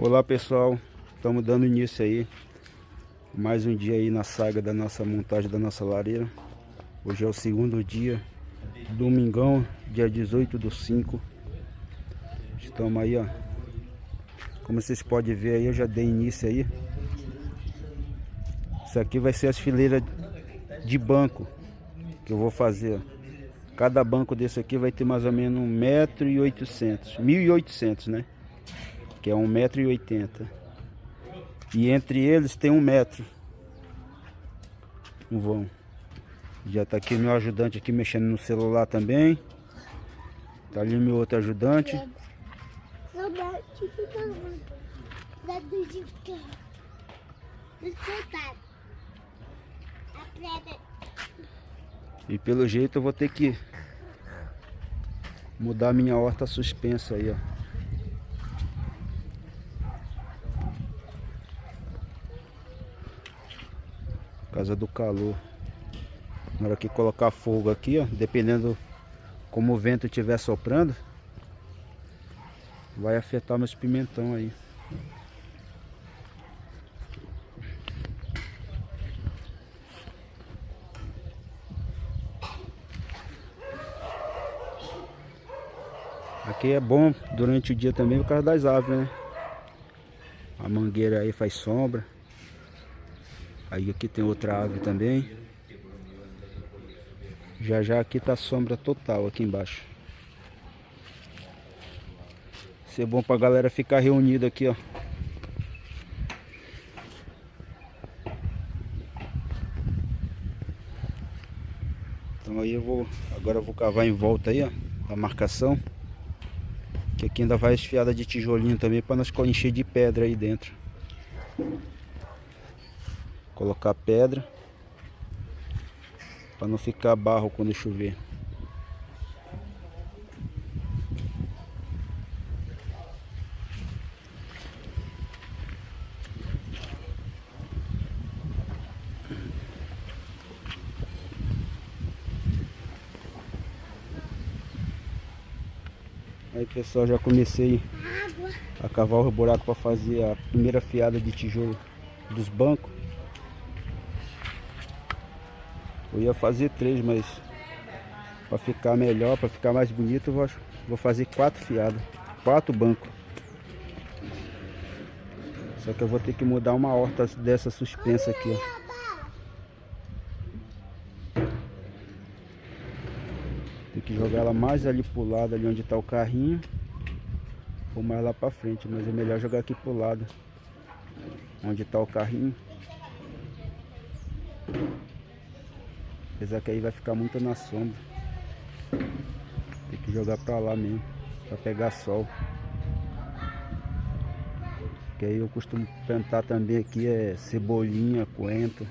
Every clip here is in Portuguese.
Olá pessoal, estamos dando início aí, mais um dia aí na saga da nossa montagem da nossa lareira. Hoje é o segundo dia, domingão, dia 18/5. Estamos aí, ó, como vocês podem ver aí, eu já dei início aí. Isso aqui vai ser as fileiras de banco que eu vou fazer, ó. Cada banco desse aqui vai ter mais ou menos 1,8 m, 1.800, né? Que é 1,80 m. E entre eles tem 1 metro. Um vão. Já tá aqui meu ajudante aqui mexendo no celular também. Tá ali meu outro ajudante. E pelo jeito eu vou ter que mudar minha horta suspensa aí, ó. Por causa do calor. Na hora que colocar fogo aqui, ó, dependendo como o vento estiver soprando, vai afetar meus pimentão aí. Aqui é bom durante o dia também por causa das árvores, né? A mangueira aí faz sombra. Aí aqui tem outra árvore também. Já aqui tá sombra total aqui embaixo. Isso é bom pra galera ficar reunida aqui, ó. Então aí agora eu vou cavar em volta aí, ó, a marcação. Que aqui ainda vai esfiada de tijolinho também para nós encher de pedra aí dentro. Colocar pedra para não ficar barro quando chover. Aí pessoal, já comecei a cavar o buraco para fazer a primeira fiada de tijolo dos bancos. Eu ia fazer 3, mas para ficar melhor, para ficar mais bonito, eu vou fazer 4 fiadas, 4 bancos. Só que eu vou ter que mudar uma horta dessa suspensa aqui, ó. Tem que jogar ela mais ali pro lado, ali onde está o carrinho, ou mais lá para frente, mas é melhor jogar aqui pro lado, onde está o carrinho. Apesar que aí vai ficar muito na sombra. Tem que jogar pra lá mesmo, pra pegar sol. Que aí eu costumo plantar também aqui cebolinha, coentro.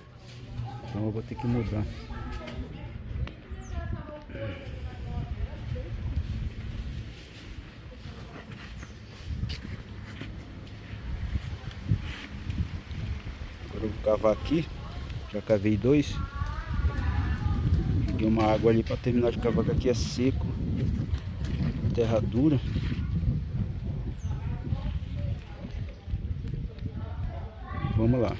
Então eu vou ter que mudar. Agora eu vou cavar aqui. Já cavei 2. Peguei uma água ali para terminar de cavar, que aqui é seco, terra dura. Vamos lá.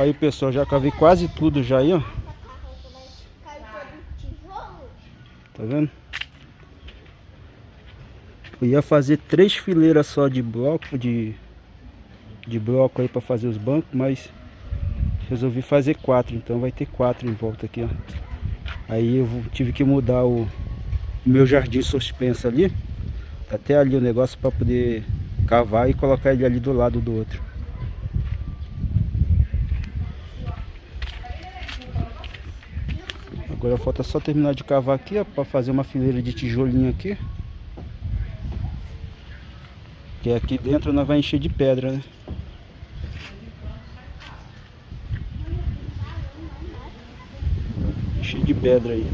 Aí, pessoal, já cavei quase tudo já aí, ó. Tá vendo? Eu ia fazer 3 fileiras só de bloco, de bloco aí pra fazer os bancos, mas resolvi fazer 4, então vai ter 4 em volta aqui, ó. Aí eu tive que mudar o meu jardim suspenso ali, até ali o negócio para poder cavar e colocar ele ali do lado do outro. Agora falta só terminar de cavar aqui, ó, para fazer uma fileira de tijolinho aqui. Que aqui dentro nós vai encher de pedra, né? Encher de pedra aí.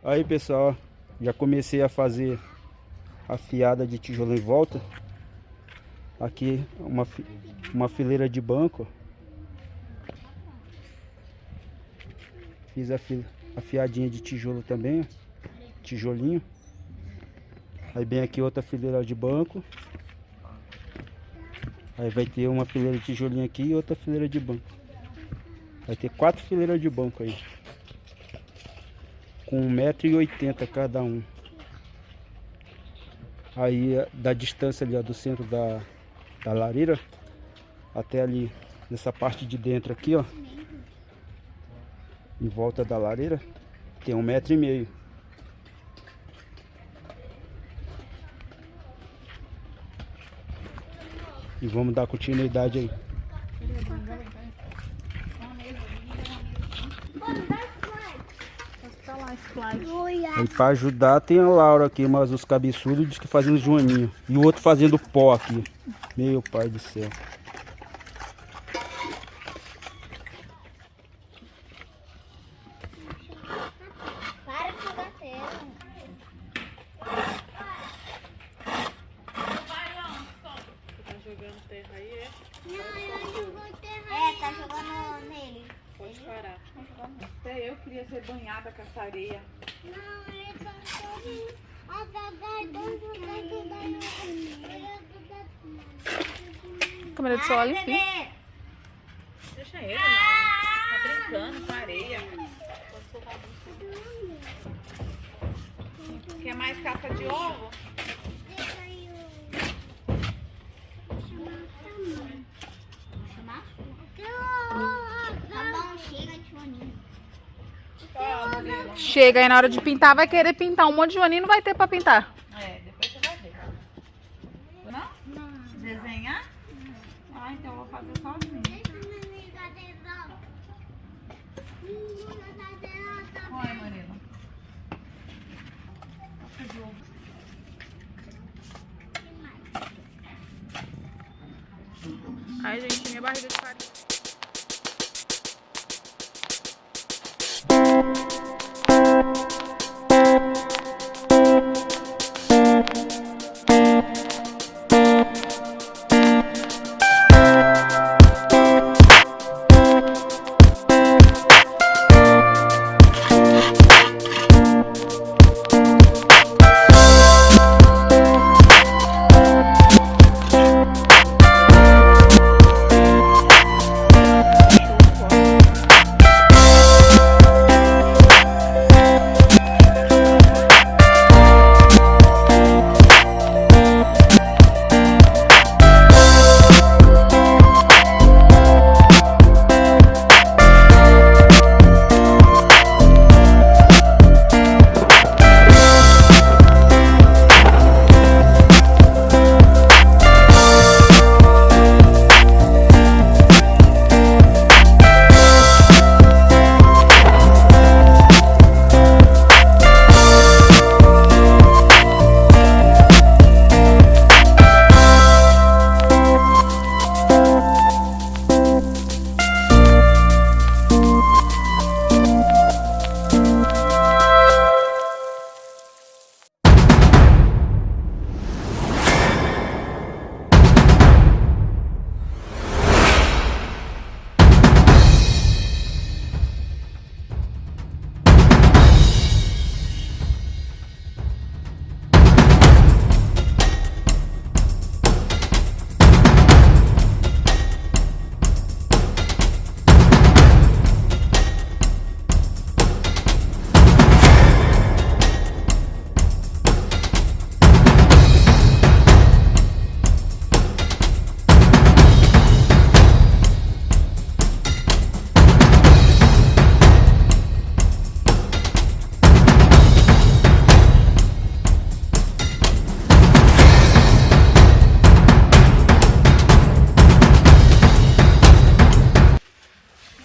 Aí, pessoal, já comecei a fazer a fiada de tijolo em volta. Aqui uma fileira de banco. Fiz a fiadinha de tijolo também, ó, tijolinho. Aí bem aqui outra fileira de banco. Aí vai ter uma fileira de tijolinho aqui e outra fileira de banco. Vai ter 4 fileiras de banco aí, com 1,80 m cada um. Aí da distância ali, ó, do centro da lareira até ali nessa parte de dentro aqui, ó, em volta da lareira, tem 1,5 m. E vamos dar continuidade aí. Aí pra ajudar tem a Laura aqui, mas os cabeçudos diz que fazendo joaninho. E o outro fazendo pó aqui. Meu pai do céu. Para de jogar terra. Você tá jogando terra aí, é? Não, eu jogou terra. É, tá jogando nele. Pode parar. Até eu queria ser banhada com essa areia. Não, ele tá todo apagado. Câmera de sol ali, filho. Deixa ele, não. Tá brincando com areia. Quer mais casca de ovo? Deixa aí chamar? Tá bom, chega de foninho. Chega aí na hora de pintar, vai querer pintar um monte de joaninho, não vai ter pra pintar. É, depois você vai ver. Não? Não. Desenhar? Ah, então eu vou fazer sozinho. Olha, Marina. Ai, gente, minha barriga de farinha.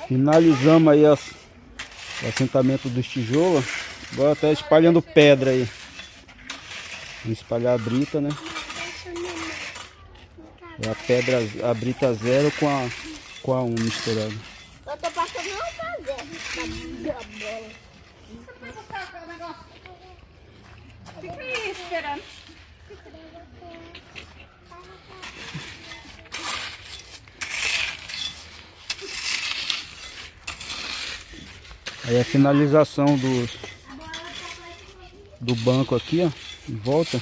Finalizamos aí o assentamento dos tijolos. Agora tá espalhando pedra aí. Vamos espalhar a brita, né? É a pedra, a brita 0 com a 1 misturada. Eu tô passando não fazer. Fica aí esperando. Aí a finalização do banco aqui, ó, em volta,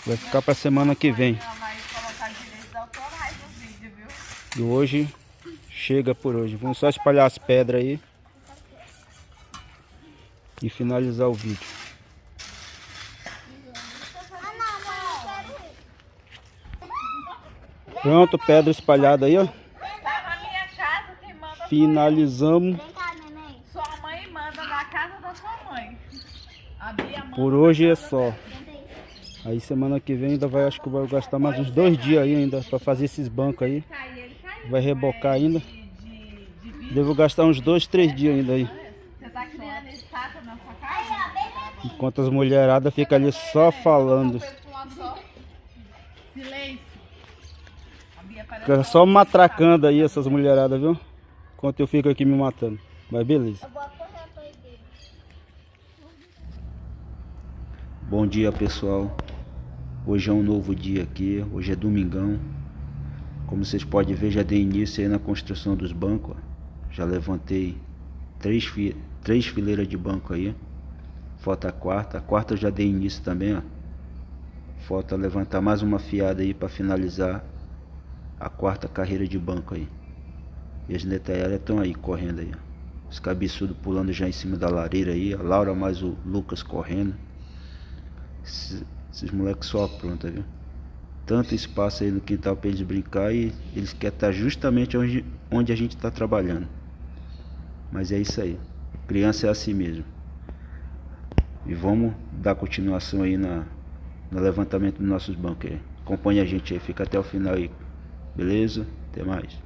vai ficar para semana que vem. Vai colocar direitos autorais no vídeo, viu? E hoje chega por hoje. Vamos só espalhar as pedras aí e finalizar o vídeo. Pronto, pedra espalhada aí, ó. Tá na minha casa, quem manda Finalizamos. Vem cá, neném. sua mãe manda na casa da sua mãe. A Bia manda Por hoje na é casa só. dela. Aí semana que vem ainda vai, acho que vai gastar mais uns 2 dias aí ainda para fazer esses bancos aí. Ele caiu. Vai rebocar ainda. De vidro. Devo gastar uns 2, 3 dias ainda aí. Você tá criando estátua na sua casa? Enquanto as mulheradas ficam ali só falando. Silêncio. A Bia parece Fica só matracando aí essas mulheradas, viu? Enquanto eu fico aqui me matando. Mas beleza. Eu vou correr pra igreja. Bom dia, pessoal. Hoje é um novo dia aqui. Hoje é domingão. Como vocês podem ver, já dei início aí na construção dos bancos. Ó. Já levantei 3 fileiras de banco aí. Falta a quarta. A quarta eu já dei início também, ó. Falta levantar mais uma fiada aí para finalizar a quarta carreira de banco aí. E as netalhadas estão aí correndo aí, ó. Os cabeçudos pulando já em cima da lareira aí. A Laura mais o Lucas correndo. Esses moleques só aprontam, viu? Tanto espaço aí no quintal para eles brincar e eles querem estar justamente onde a gente está trabalhando. Mas é isso aí. Criança é assim mesmo. E vamos dar continuação aí no levantamento dos nossos bancos aí. Acompanhe a gente aí, fica até o final aí. Beleza? Até mais.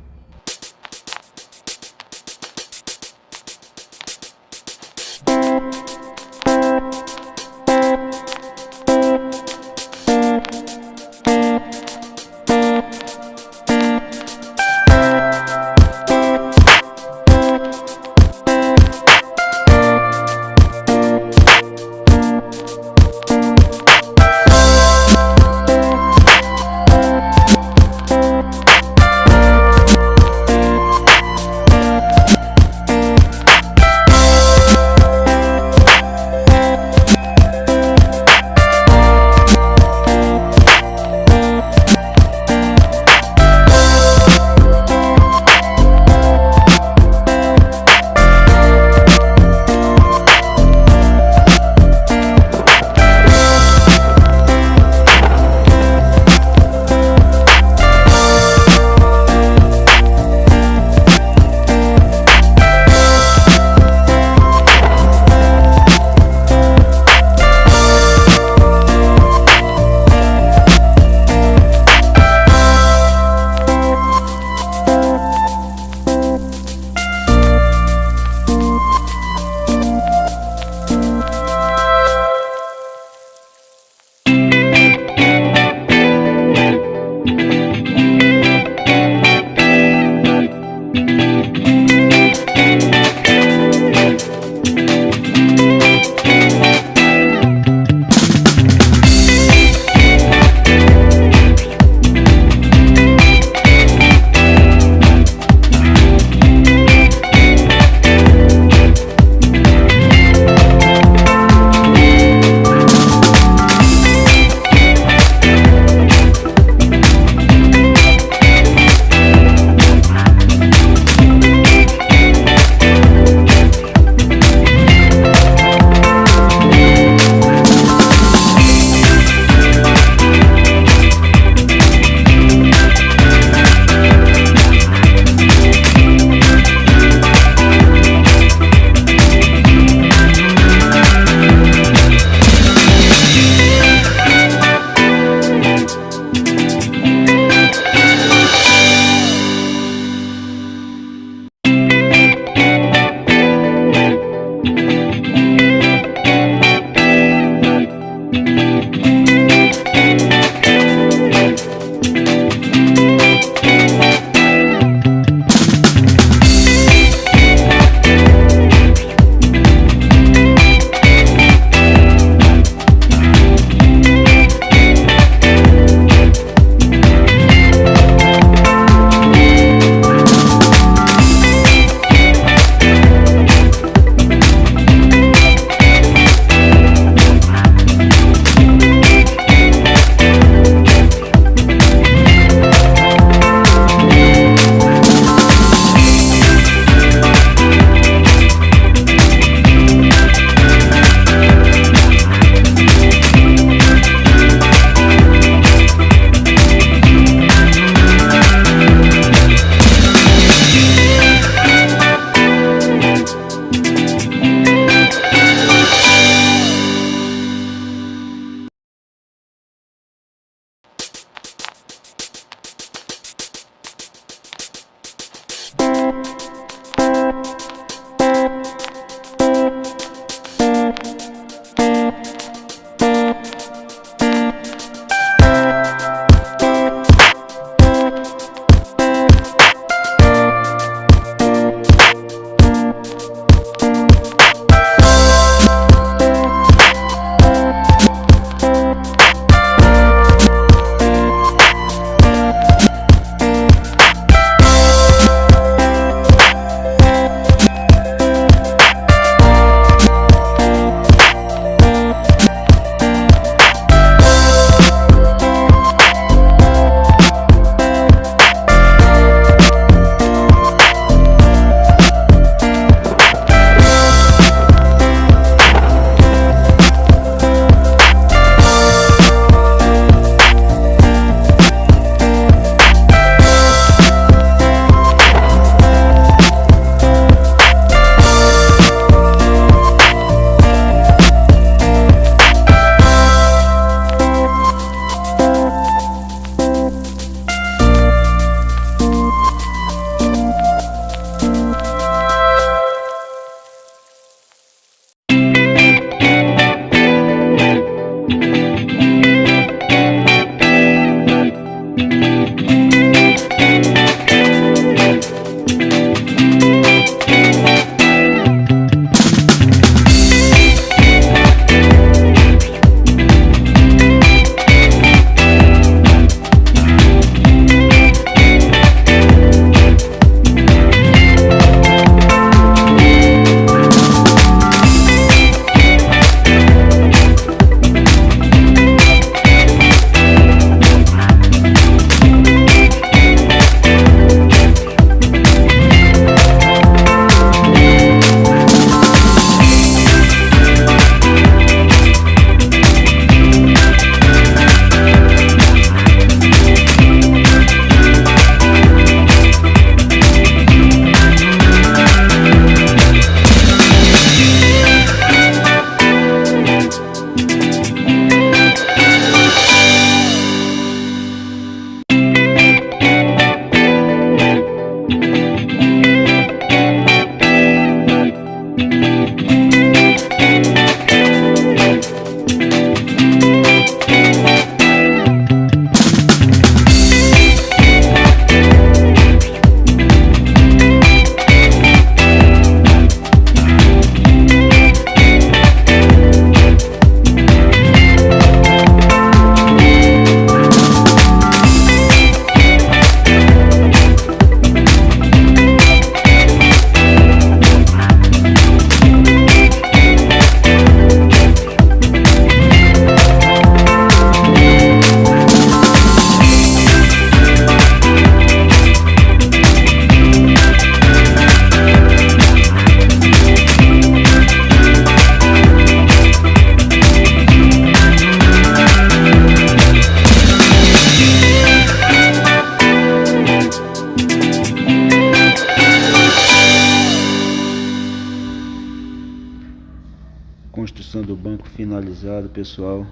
banco finalizado, pessoal.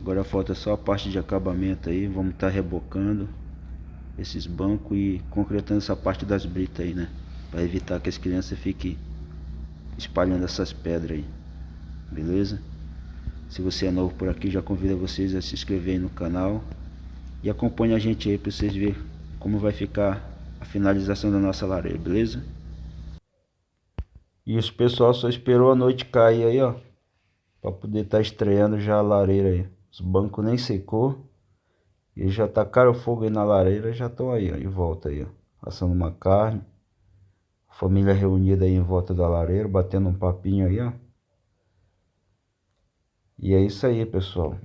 Agora falta só a parte de acabamento aí. Vamos estar rebocando esses bancos e concretando essa parte das britas aí, né? Para evitar que as crianças fiquem espalhando essas pedras aí. Beleza? Se você é novo por aqui, já convido vocês a se inscrever aí no canal. E acompanhe a gente aí para vocês verem como vai ficar a finalização da nossa lareira, beleza? E os pessoal só esperou a noite cair aí, ó, para poder estar estreando já a lareira aí. Os bancos nem secou. E já tacaram fogo aí na lareira, já estão aí, ó, em volta aí, ó, assando uma carne. Família reunida aí em volta da lareira, batendo um papinho aí, ó. E é isso aí, pessoal.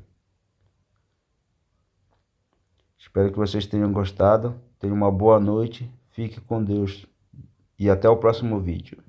Espero que vocês tenham gostado. Tenham uma boa noite. Fique com Deus. E até o próximo vídeo.